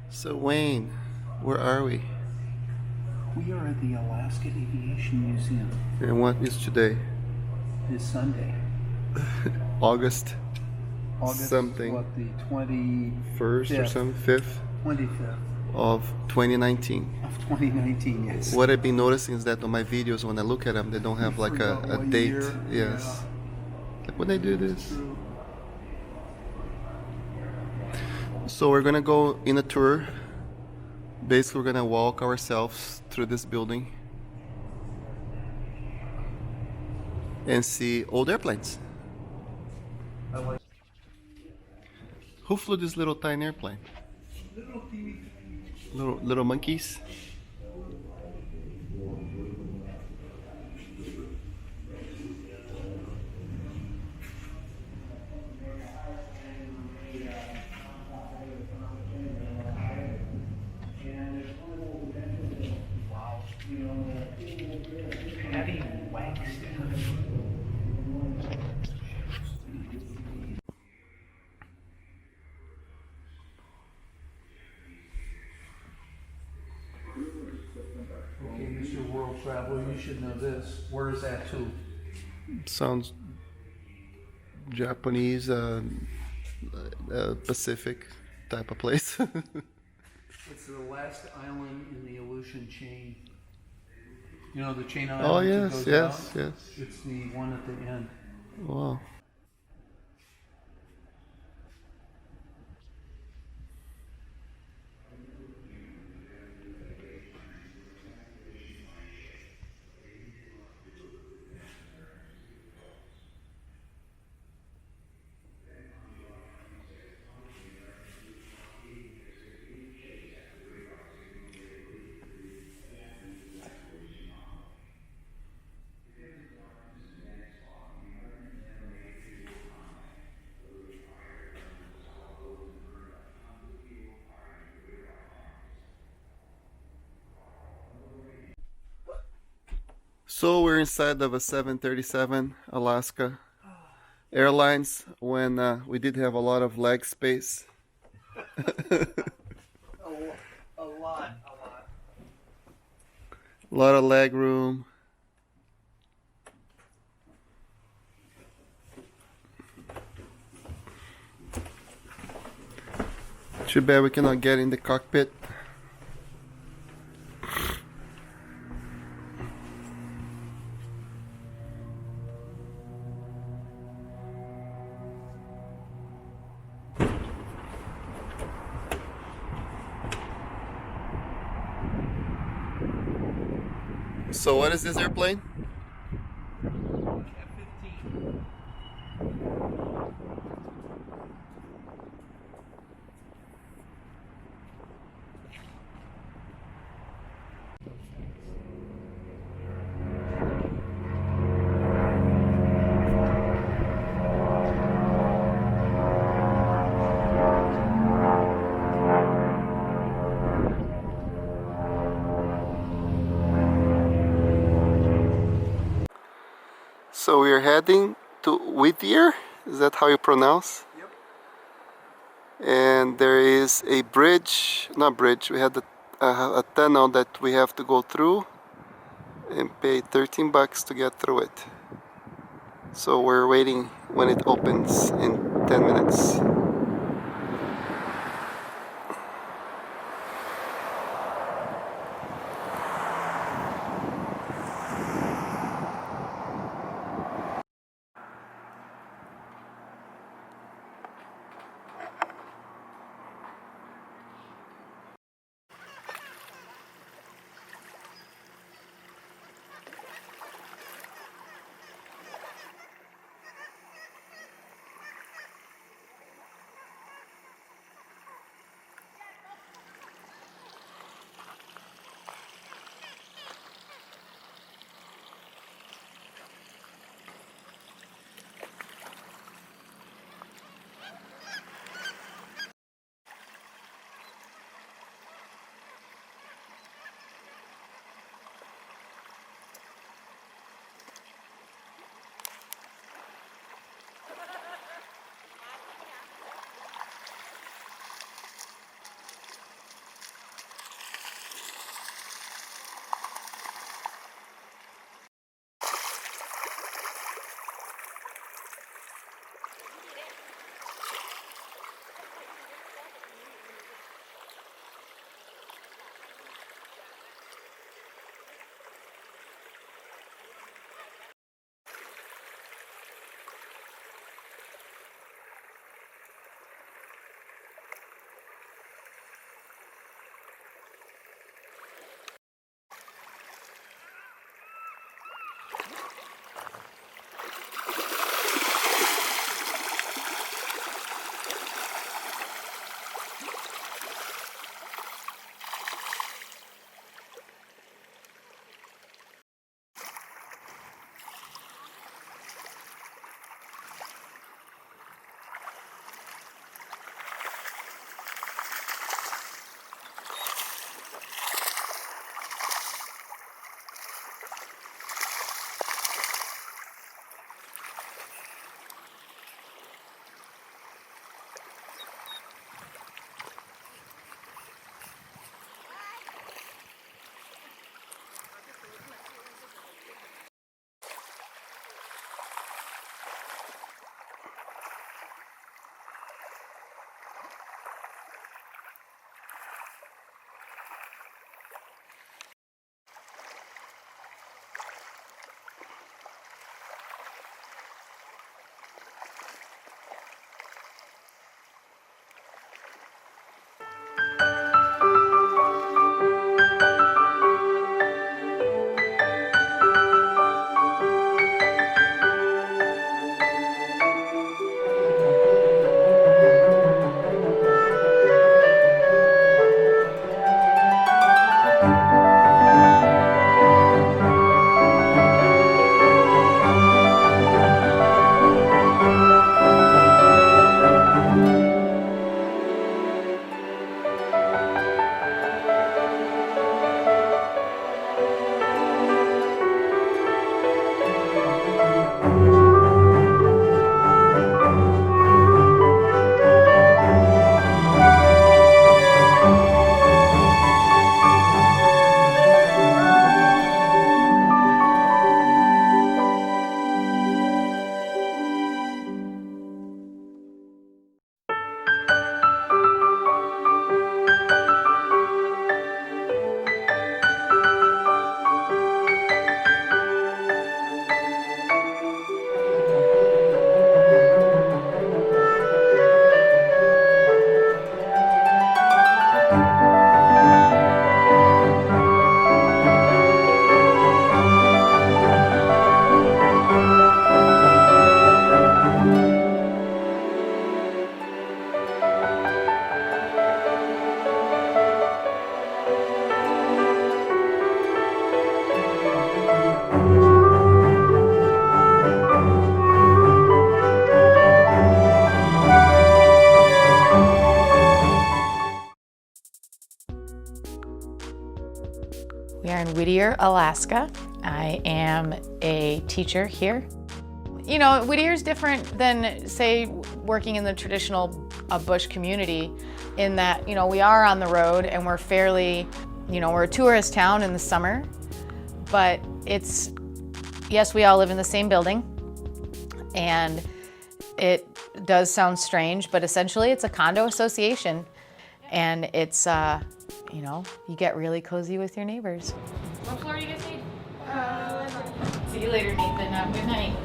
So Wayne, where are we? We are at the Alaska Aviation Museum. And what is today? It's Sunday. August something. What, the 25th? Or something, 5th 25th of 2019. of 2019, yes. What I've been noticing is that on my videos, when I look at them, they don't have like a date. Year. Yes. Yeah. Like when they do this. So we're gonna go in a tour. Basically, we're gonna walk ourselves through this building and see old airplanes. Who flew this little tiny airplane? Little monkeys. Okay, Mr. World Traveler, you should know this. Where is that to? Sounds Japanese, Pacific type of place. It's the last island in the Aleutian chain. You know the chain island? Oh that yes, goes yes, down? yes. It's the one at the end. Wow. So we're inside of a 737 Alaska Airlines when we did have a lot of leg space. A lot. A lot of leg room. Too bad we cannot get in the cockpit. So what is this airplane? F-15. So we're heading to Whittier. Is that how you pronounce? Yep. And there is a bridge, not bridge, we had a tunnel that we have to go through and pay 13 bucks to get through it. So we're waiting when it opens in 10 minutes. We are in Whittier, Alaska. I am a teacher here. You know, Whittier's different than, say, working in the traditional bush community in that, you know, we are on the road and we're fairly, you know, we're a tourist town in the summer, but it's, yes, we all live in the same building, and it does sound strange, but essentially it's a condo association, and it's, you know, you get really cozy with your neighbors. What floor do you guys need? 11. See you later, Nathan. Have a good night.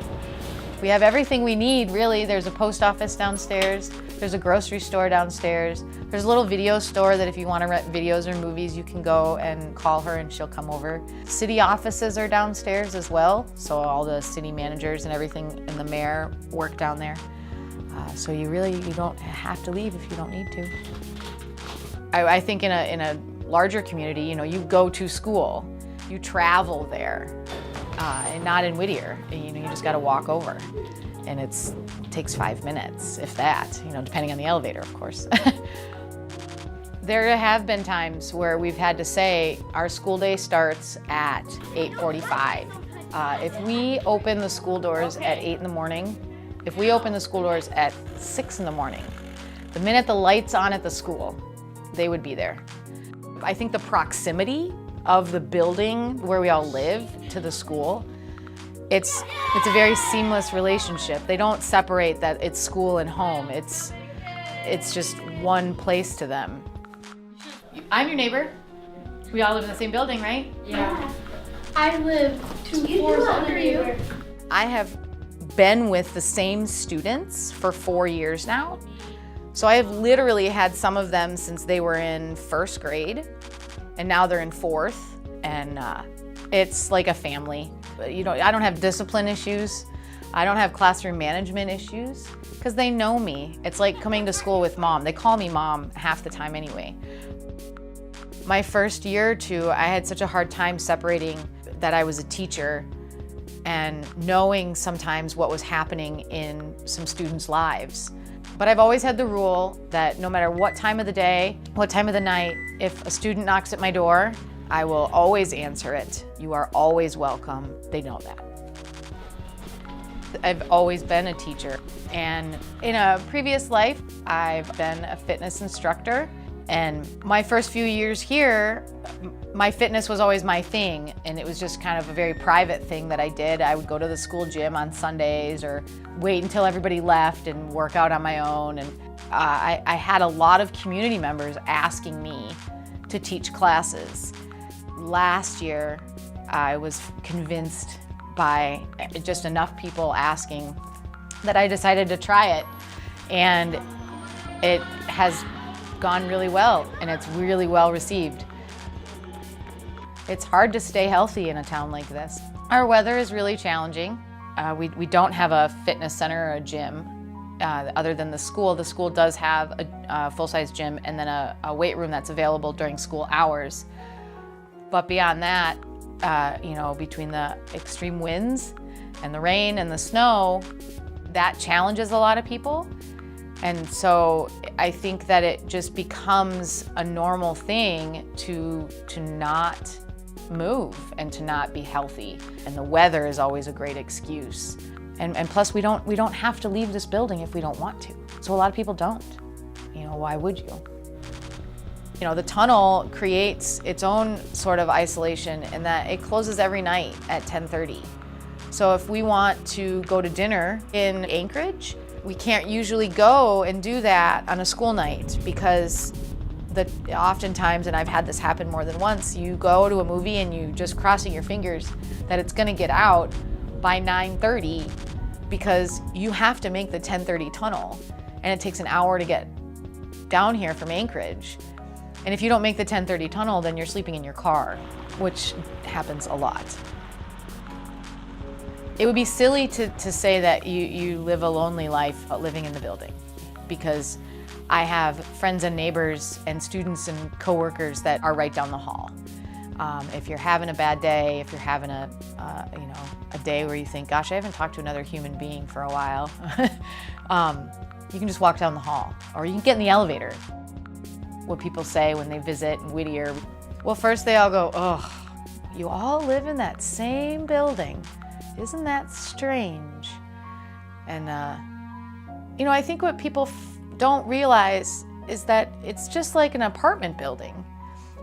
We have everything we need, really. There's a post office downstairs. There's a grocery store downstairs. There's a little video store that if you want to rent videos or movies, you can go and call her and she'll come over. City offices are downstairs as well, so all the city managers and everything and the mayor work down there. So you don't have to leave if you don't need to. I think in a larger community, you know, you go to school, you travel there. And not in Whittier. You know, you just got to walk over, and it takes 5 minutes, if that. You know, depending on the elevator, of course. There have been times where we've had to say our school day starts at 8:45. If we open the school doors at 8 in the morning, if we open the school doors at 6 in the morning, the minute the light's on at the school, they would be there. I think the proximity of the building where we all live to the school, it's a very seamless relationship. They don't separate that it's school and home. It's just one place to them. I'm your neighbor. We all live in the same building, right? Yeah. I live 2 floors under you. I have been with the same students for 4 years now. So I have literally had some of them since they were in 1st grade. And now they're in 4th, and it's like a family. You know, I don't have discipline issues. I don't have classroom management issues because they know me. It's like coming to school with mom. They call me mom half the time anyway. My first year or two, I had such a hard time separating that I was a teacher and knowing sometimes what was happening in some students' lives. But I've always had the rule that no matter what time of the day, what time of the night, if a student knocks at my door, I will always answer it. You are always welcome. They know that. I've always been a teacher. And in a previous life, I've been a fitness instructor. And my first few years here, my fitness was always my thing, and it was just kind of a very private thing that I did. I would go to the school gym on Sundays or wait until everybody left and work out on my own. And I had a lot of community members asking me to teach classes. Last year, I was convinced by just enough people asking that I decided to try it. And it has gone really well, and it's really well received. It's hard to stay healthy in a town like this. Our weather is really challenging. We don't have a fitness center or a gym other than the school. The school does have a full-size gym and then a weight room that's available during school hours. But beyond that, you know, between the extreme winds and the rain and the snow, that challenges a lot of people. And so I think that it just becomes a normal thing to not move and to not be healthy. And the weather is always a great excuse. And plus we don't have to leave this building if we don't want to. So a lot of people don't. You know, why would you? You know, the tunnel creates its own sort of isolation in that it closes every night at 10:30. So if we want to go to dinner in Anchorage, we can't usually go and do that on a school night because oftentimes, and I've had this happen more than once, you go to a movie and you just crossing your fingers that it's gonna get out by 9:30 because you have to make the 10:30 tunnel, and it takes an hour to get down here from Anchorage. And if you don't make the 10:30 tunnel, then you're sleeping in your car, which happens a lot. It would be silly to say that you live a lonely life living in the building, because I have friends and neighbors and students and coworkers that are right down the hall. If you're having a bad day, if you're having a day where you think, gosh, I haven't talked to another human being for a while, you can just walk down the hall, or you can get in the elevator. What people say when they visit in Whittier, well, first they all go, oh, you all live in that same building. Isn't that strange? And, you know, I think what people don't realize is that it's just like an apartment building,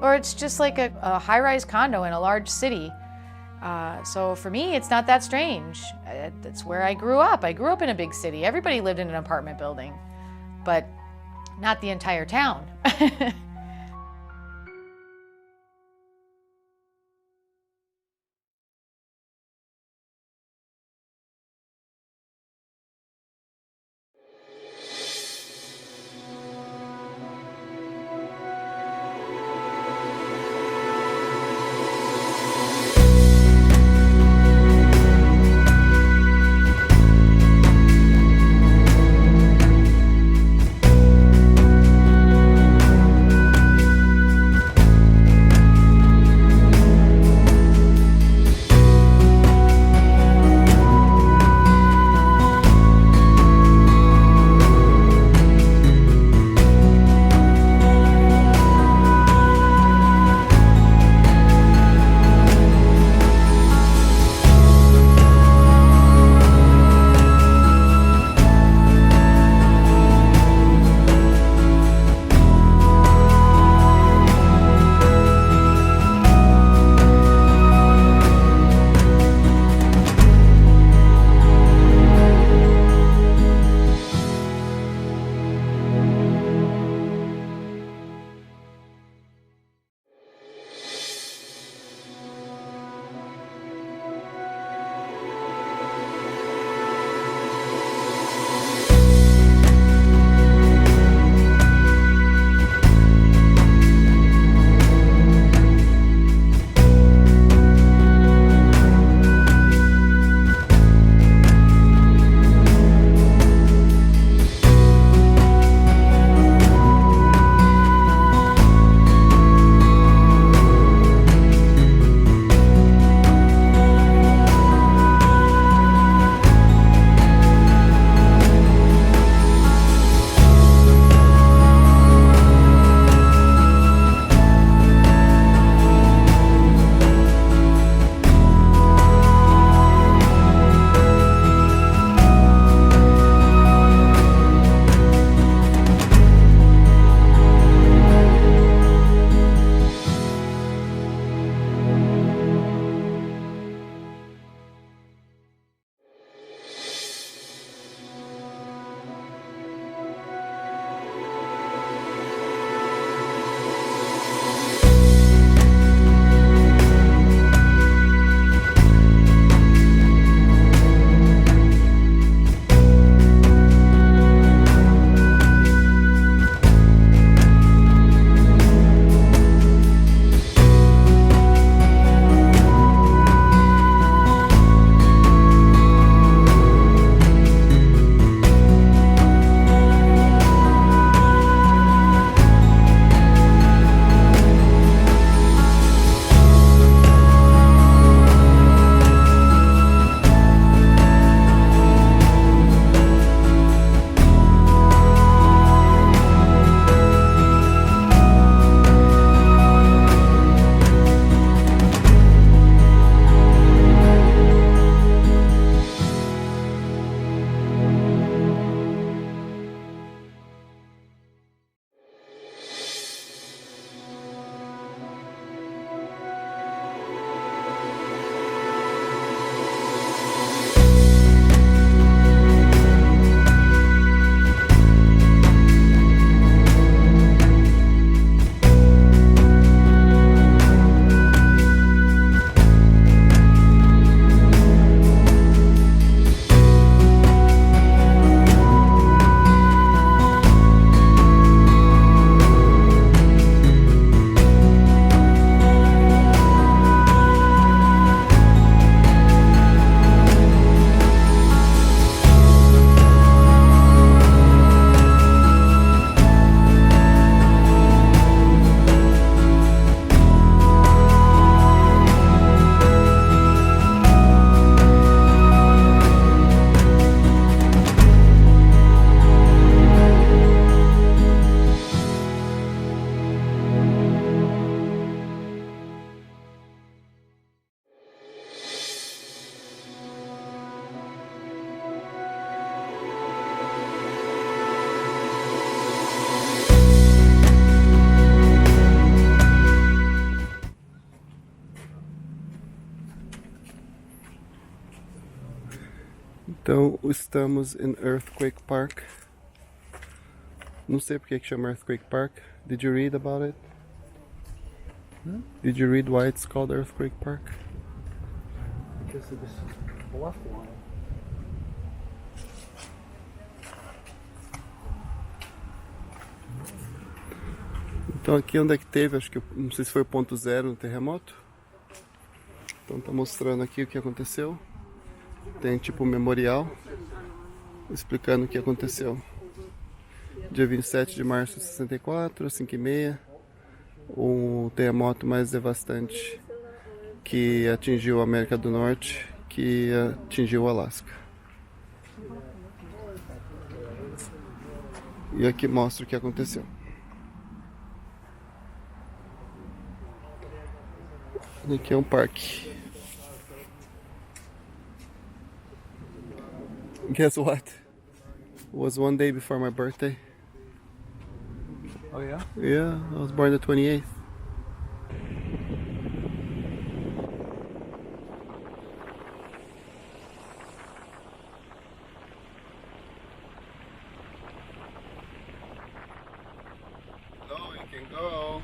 or it's just like a high-rise condo in a large city. So for me, it's not that strange. That's where I grew up. I grew up in a big city. Everybody lived in an apartment building, but not the entire town. Então, estamos em Earthquake Park. Não sei porque que chama Earthquake Park. Did you read about it? Did you read why it's called Earthquake Park? Because of this bluff line. Então aqui onde é que teve, acho que não sei se foi o ponto zero no terremoto. Então tá mostrando aqui o que aconteceu. Tem tipo um memorial explicando o que aconteceu. Dia 27 de março de 64, às 5h30, o terremoto mais devastante que atingiu a América do Norte, que atingiu o Alasca. E aqui mostra o que aconteceu. Aqui é um parque. Guess what? It was one day before my birthday. Oh yeah? Yeah, I was born the 28th. No, you can go.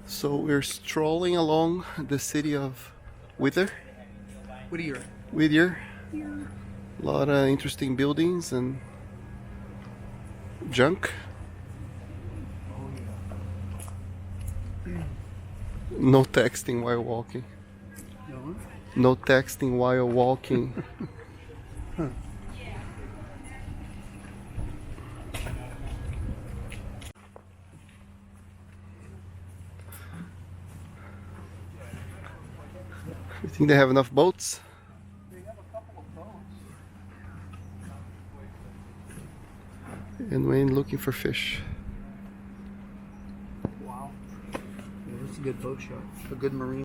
So we're strolling along the city of Whittier. Whittier. A lot of interesting buildings and junk. No texting while walking. No? No texting while walking. You think they have enough boats? They have a couple of boats. And Wayne looking for fish. Wow. Yeah, that's a good boat shot. A good marine.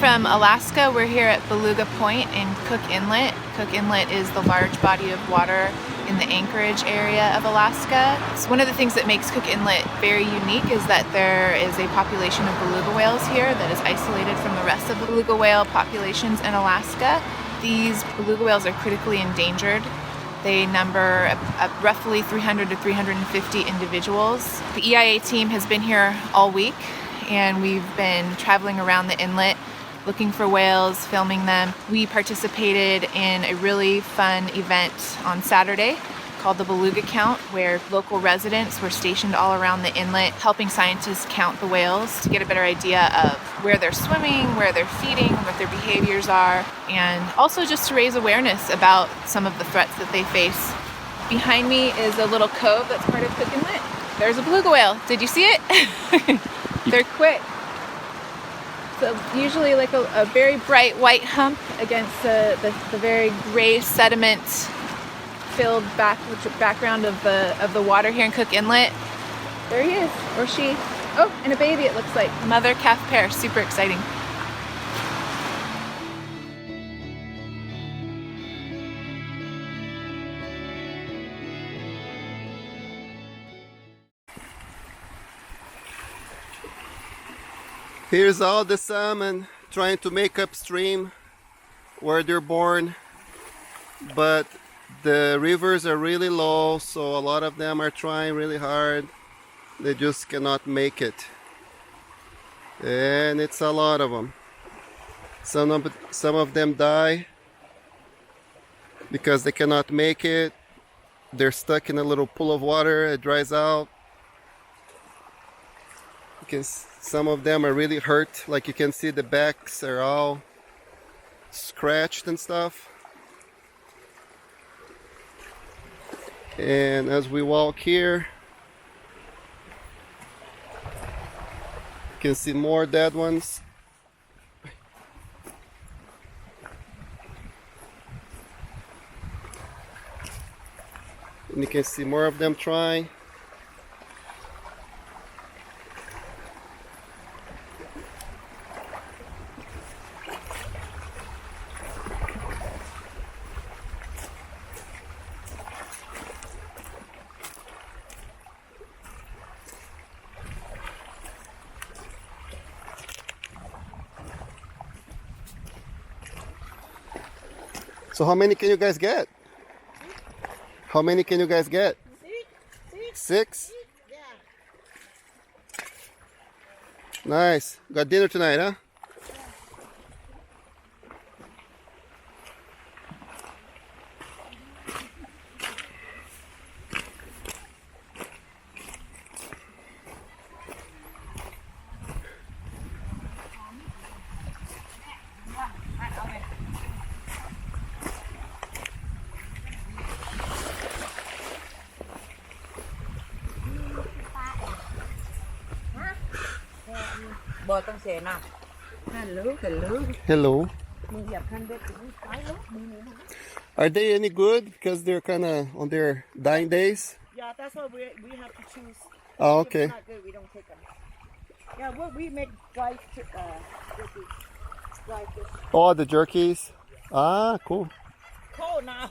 from Alaska. We're here at Beluga Point in Cook Inlet. Cook Inlet is the large body of water in the Anchorage area of Alaska. So one of the things that makes Cook Inlet very unique is that there is a population of beluga whales here that is isolated from the rest of the beluga whale populations in Alaska. These beluga whales are critically endangered. They number roughly 300 to 350 individuals. The EIA team has been here all week, and we've been traveling around the inlet looking for whales, filming them. We participated in a really fun event on Saturday called the Beluga Count, where local residents were stationed all around the inlet helping scientists count the whales to get a better idea of where they're swimming, where they're feeding, what their behaviors are, and also just to raise awareness about some of the threats that they face. Behind me is a little cove that's part of Cook Inlet. There's a beluga whale. Did you see it? They're quick. So usually like a very bright white hump against the very gray sediment filled background of the water here in Cook Inlet. There he is, or she. Oh, and a baby it looks like. Mother calf pair, super exciting. Here's all the salmon trying to make upstream where they're born, but the rivers are really low, so a lot of them are trying really hard. They just cannot make it, and it's a lot of them. Some of them die because they cannot make it. They're stuck in a little pool of water. It dries out. Some of them are really hurt, like you can see the backs are all scratched and stuff. And as we walk here, you can see more dead ones. And you can see more of them trying. So how many can you guys get? How many can you guys get? Six? Nice. Got dinner tonight, huh? Hello. Are they any good? Because they're kind of on their dying days? Yeah, that's why we have to choose. Oh, If okay. it's not good, we don't take them. Yeah, we make dry jerky. Dry fish. Oh, the jerkies. Ah, cool. Cold now.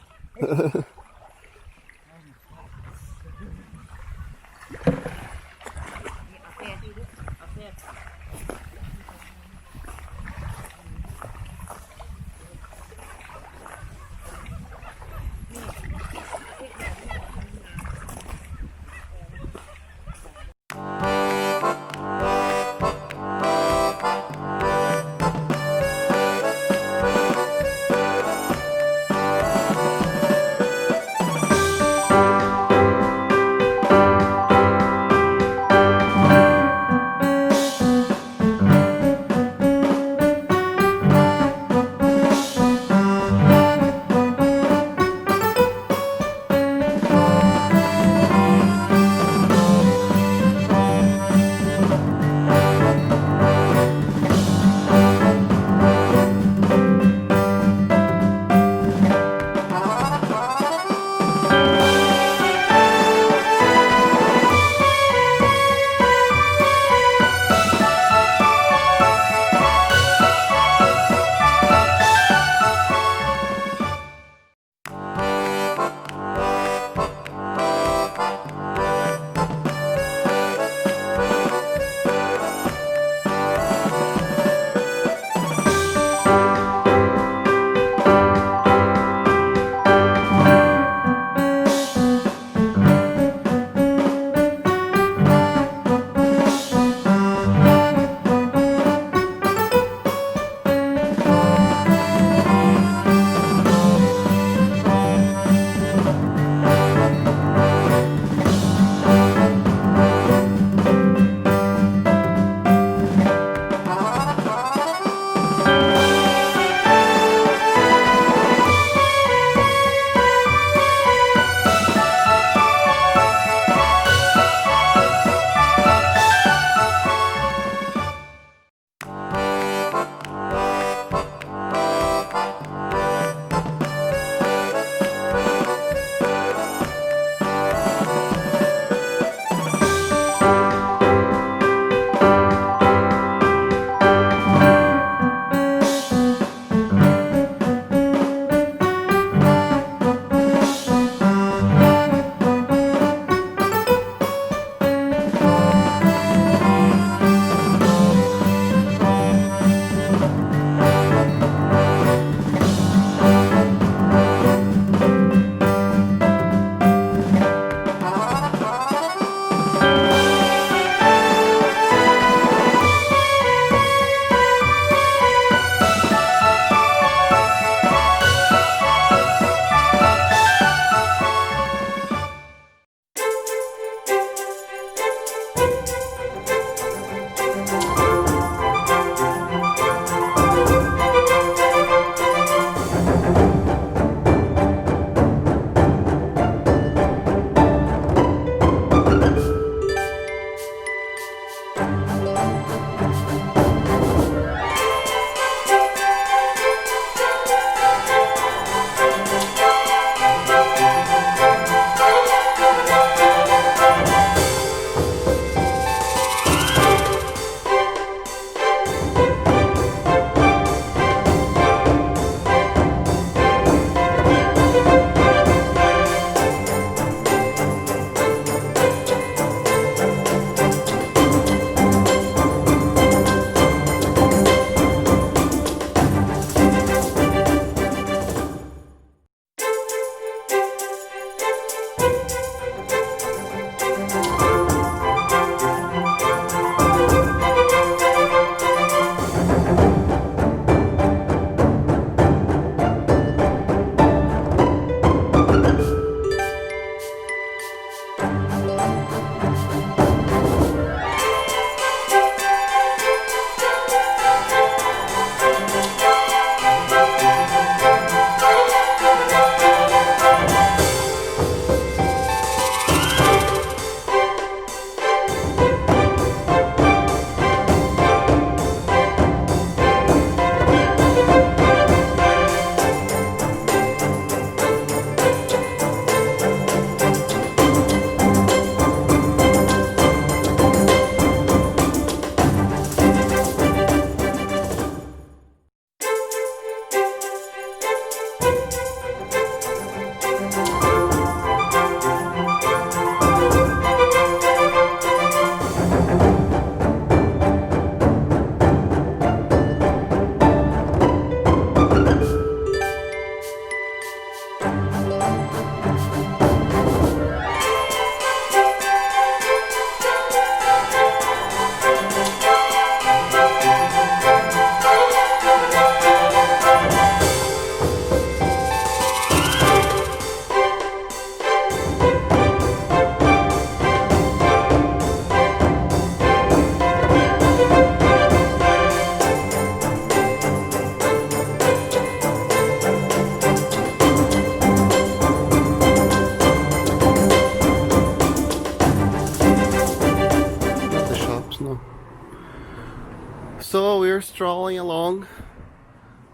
here strolling along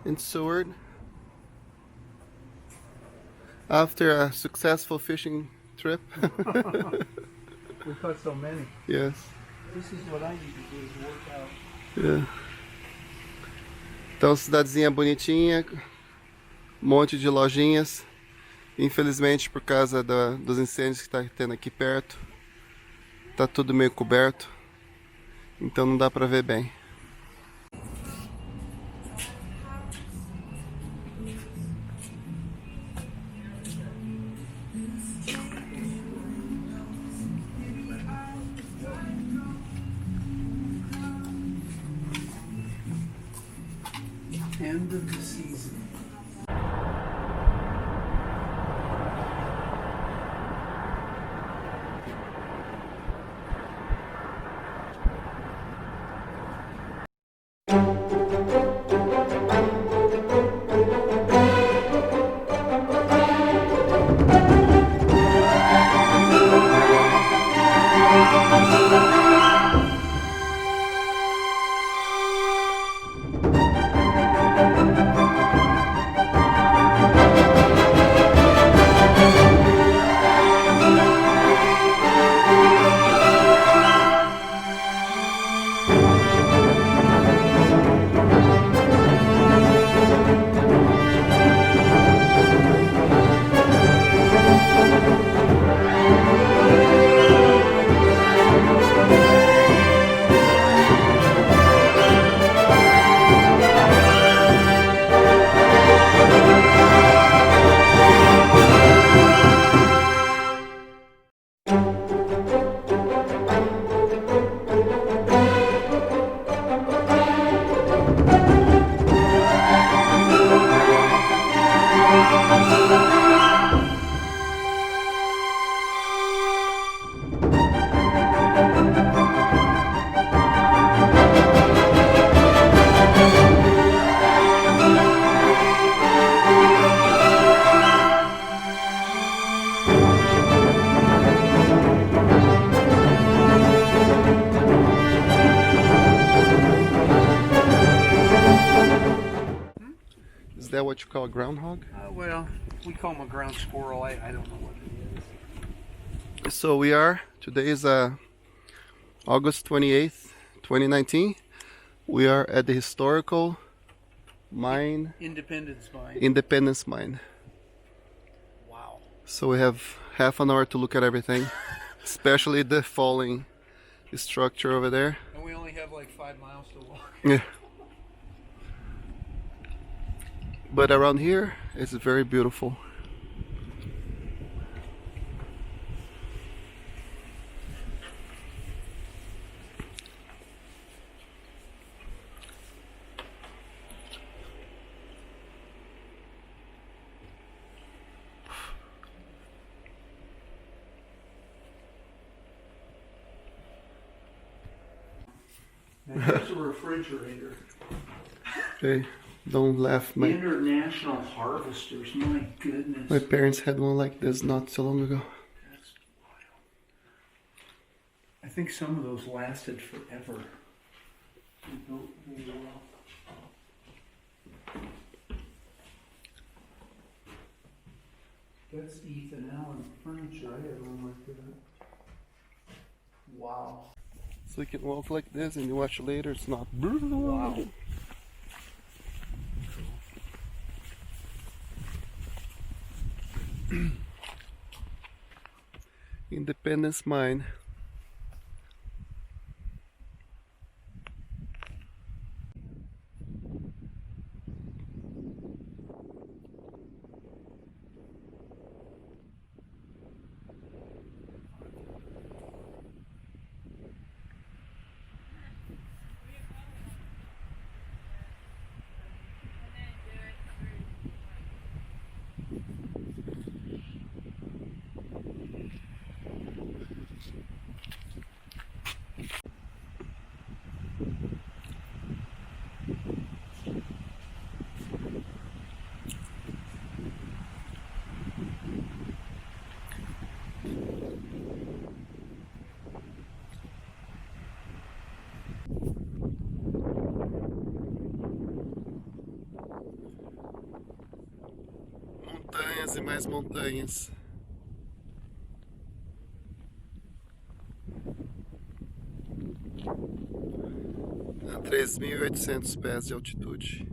in Seward after a successful fishing trip. We caught so many. Yes. This is what I need to do is work out. Yeah. Então, cidadezinha bonitinha, um monte de lojinhas. Infelizmente, por causa dos incêndios que está tendo aqui perto, tá tudo meio coberto, então não dá para ver bem. End of the season. Is that what you call a groundhog? Well, we call them a ground squirrel. I don't know what it is. So today is August 28th, 2019. We are at the historical mine, Independence Mine. Wow. So we have half an hour to look at everything, especially the falling structure over there. And we only have like 5 miles to walk. Yeah. But around here, it's very beautiful. And here's a refrigerator. Okay, don't laugh. International Harvesters, my goodness. My parents had one like this not so long ago. That's wild. I think some of those lasted forever. They built really well. That's Ethan Allen furniture. I had one like that. Wow. So you can walk like this and you watch later, it's not. Wow. Independence Mine. montanhas e mais montanhas. A 3.800 pés de altitude.